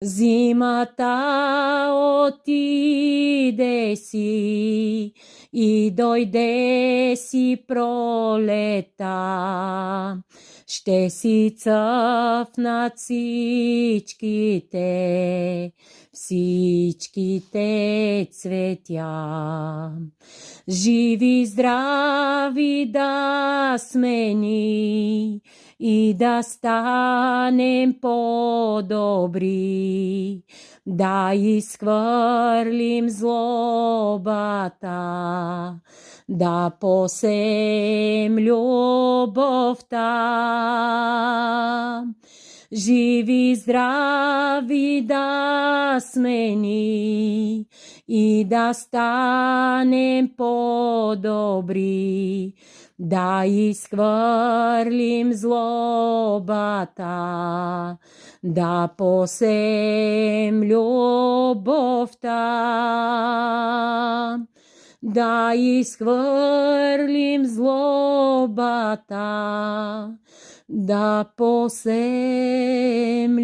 Зимата отиде си и дойде си пролета. Ще си цъфнат всичките цветя. Живи, здрави да сме ни и да станем по-добри, да изхвърлим злобата, да посеем любовта. Живи, здрави да сме ни и да станем по-добри, да изхвърлим злобата, да посеем любовта. Да изхвърлим злобата, да посеем